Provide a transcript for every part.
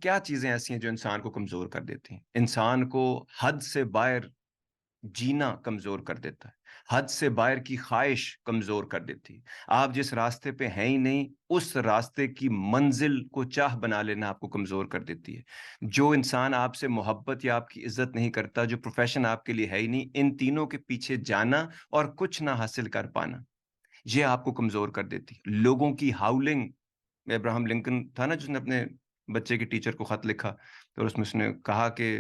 کیا چیزیں ایسی ہیں جو انسان کو کمزور کر دیتی ہیں؟ انسان کو حد سے باہر جینا کمزور کر دیتا ہے، حد سے باہر کی خواہش کمزور کر دیتی ہے۔ آپ جس راستے پہ ہیں ہی نہیں، اس راستے کی منزل کو چاہ بنا لینا آپ کو کمزور کر دیتی ہے۔ جو انسان آپ سے محبت یا آپ کی عزت نہیں کرتا، جو پروفیشن آپ کے لیے ہے ہی نہیں، ان تینوں کے پیچھے جانا اور کچھ نہ حاصل کر پانا، یہ آپ کو کمزور کر دیتی ہے۔ لوگوں کی ہاؤلنگ، ابراہم لنکن تھا نا جس نے اپنے بچے کے ٹیچر کو خط لکھا، تو اس نے کہا کہ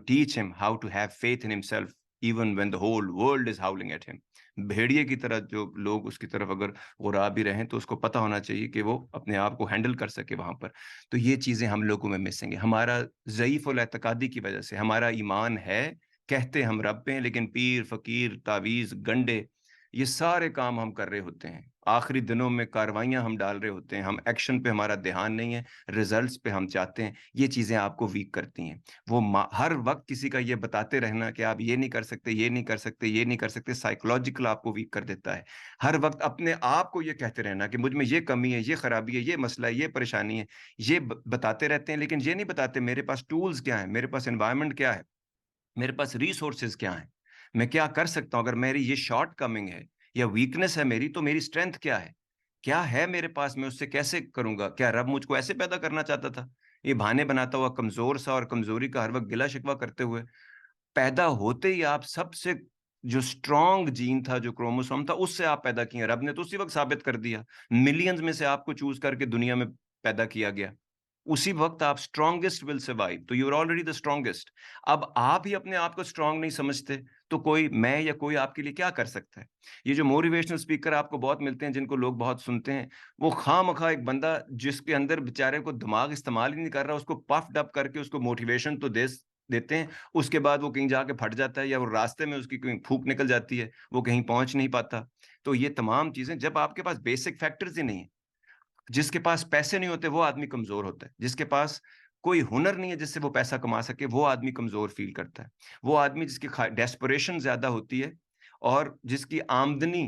teach him how to have faith in himself even when the whole world is howling at him. بھیڑیے کی طرح جو لوگ اس کی طرف اگر غراب بھی رہیں تو اس کو پتہ ہونا چاہیے کہ وہ اپنے آپ کو ہینڈل کر سکے وہاں پر۔ تو یہ چیزیں ہم لوگوں میں مسنگ ہیں، ہمارا ضعیف الاعتقادی کی وجہ سے۔ ہمارا ایمان ہے، کہتے ہم رب پہ ہیں، لیکن پیر فقیر تعویذ گنڈے یہ سارے کام ہم کر رہے ہوتے ہیں، آخری دنوں میں کاروائیاں ہم ڈال رہے ہوتے ہیں، ہم ایکشن پہ ہمارا دھیان نہیں ہے، ریزلٹس پہ ہم چاہتے ہیں۔ یہ چیزیں آپ کو ویک کرتی ہیں۔ وہ ہر وقت کسی کا یہ بتاتے رہنا کہ آپ یہ نہیں کر سکتے، یہ نہیں کر سکتے، یہ نہیں کر سکتے، سائیکولوجیکل آپ کو ویک کر دیتا ہے۔ ہر وقت اپنے آپ کو یہ کہتے رہنا کہ مجھ میں یہ کمی ہے، یہ خرابی ہے، یہ مسئلہ ہے، یہ پریشانی ہے، یہ بتاتے رہتے ہیں، لیکن یہ نہیں بتاتے میرے پاس ٹولز کیا ہیں، میرے پاس انوائرمنٹ کیا ہے، میرے پاس ریسورسز کیا ہیں، میں کیا کر سکتا ہوں۔ اگر میری یہ شارٹ کمنگ ہے یا ویکنس ہے میری، تو میری اسٹرینتھ کیا ہے میرے پاس، میں اس سے کیسے کروں گا۔ کیا رب مجھ کو ایسے پیدا کرنا چاہتا تھا، یہ بہانے بناتا ہوا کمزور سا اور کمزوری کا ہر وقت گلا شکوہ کرتے ہوئے؟ پیدا ہوتے ہی آپ سب سے جو سٹرونگ جین تھا، جو کروموسوم تھا، اس سے آپ پیدا کیے ہیں۔ رب نے تو اسی وقت ثابت کر دیا، ملینز میں سے آپ کو چوز کر کے دنیا میں پیدا کیا گیا، اسی وقت آپ اسٹرانگسٹ ول سروائیو، تو you are already the strongest. اب آپ ہی اپنے آپ کو اسٹرانگ نہیں سمجھتے تو کوئی میں یا کوئی آپ کے لیے کیا کر سکتا ہے؟ یہ جو موٹیویشنل اسپیکر آپ کو بہت ملتے ہیں، جن کو لوگ بہت سنتے ہیں، وہ خواہ مخواہ ایک بندہ جس کے اندر بیچارے کو دماغ استعمال ہی نہیں کر رہا، اس کو پفڈ اپ کر کے اس کو موٹیویشن تو دیتے ہیں، اس کے بعد وہ کہیں جا کے پھٹ جاتا ہے، یا وہ راستے میں اس کی کہیں پھوک نکل جاتی ہے، وہ کہیں پہنچ نہیں پاتا۔ تو یہ تمام چیزیں، جب آپ کے پاس بیسک فیکٹرز ہی نہیں ہیں، جس کے پاس پیسے نہیں ہوتے وہ آدمی کمزور ہوتا ہے، جس کے پاس کوئی ہنر نہیں ہے جس سے وہ پیسہ کما سکے، وہ آدمی کمزور فیل کرتا ہے۔ وہ آدمی جس کی ڈیسپریشن زیادہ ہوتی ہے اور جس کی آمدنی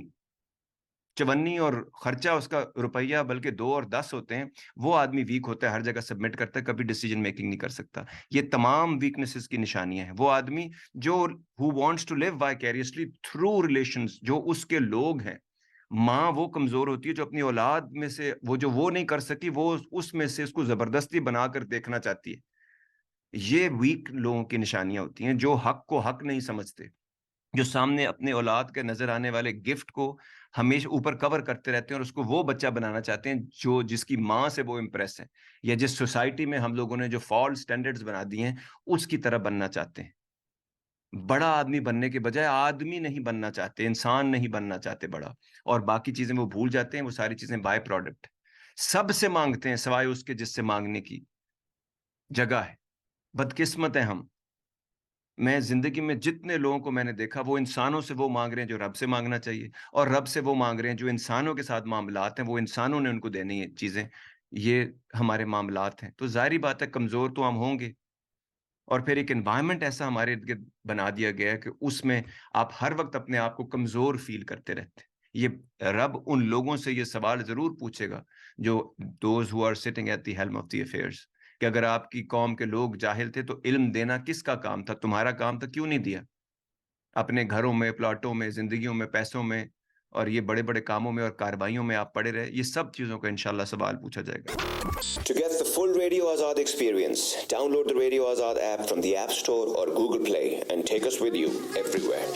چونی اور خرچہ اس کا روپیہ بلکہ 2 اور 10 ہوتے ہیں، وہ آدمی ویک ہوتا ہے، ہر جگہ سبمٹ کرتا ہے، کبھی ڈیسیجن میکنگ نہیں کر سکتا۔ یہ تمام ویکنیسز کی نشانیاں ہیں۔ وہ آدمی جو who wants to live vicariously through relations، جو اس کے لوگ ہیں، ماں وہ کمزور ہوتی ہے جو اپنی اولاد میں سے وہ نہیں کر سکی، وہ اس میں سے اس کو زبردستی بنا کر دیکھنا چاہتی ہے۔ یہ ویک لوگوں کی نشانیاں ہوتی ہیں، جو حق کو حق نہیں سمجھتے، جو سامنے اپنے اولاد کے نظر آنے والے گفٹ کو ہمیشہ اوپر کور کرتے رہتے ہیں اور اس کو وہ بچہ بنانا چاہتے ہیں جس کی ماں سے وہ امپریس ہے، یا جس سوسائٹی میں ہم لوگوں نے جو فالس سٹینڈرڈز بنا دیے ہیں اس کی طرح بننا چاہتے ہیں۔ بڑا آدمی بننے کے بجائے آدمی نہیں بننا چاہتے، انسان نہیں بننا چاہتے بڑا، اور باقی چیزیں وہ بھول جاتے ہیں۔ وہ ساری چیزیں بائی پروڈکٹ سب سے مانگتے ہیں سوائے اس کے جس سے مانگنے کی جگہ ہے۔ بدقسمت ہیں ہم۔ میں زندگی میں جتنے لوگوں کو میں نے دیکھا، وہ انسانوں سے وہ مانگ رہے ہیں جو رب سے مانگنا چاہیے، اور رب سے وہ مانگ رہے ہیں جو انسانوں کے ساتھ معاملات ہیں، وہ انسانوں نے ان کو دینی ہے چیزیں۔ یہ ہمارے معاملات ہیں، تو ظاہری بات ہے کمزور تو ہم ہوں گے۔ اور پھر ایک انوائرمنٹ ایسا ہمارے ارد گرد بنا دیا گیا ہے کہ اس میں آپ ہر وقت اپنے آپ کو کمزور فیل کرتے رہتے ہیں۔ یہ رب ان لوگوں سے یہ سوال ضرور پوچھے گا جو those who are sitting at the helm of the affairs, کہ اگر آپ کی قوم کے لوگ جاہل تھے تو علم دینا کس کا کام تھا؟ تمہارا کام تھا، کیوں نہیں دیا؟ اپنے گھروں میں، پلاٹوں میں، زندگیوں میں، پیسوں میں، اور یہ بڑے بڑے کاموں میں اور کارروائیوں میں آپ پڑے رہے۔ یہ سب چیزوں کا انشاءاللہ سوال پوچھا جائے گا۔ To get the full Radio Azad experience, download the Radio Azad app from the App Store or Google Play and take us with you everywhere.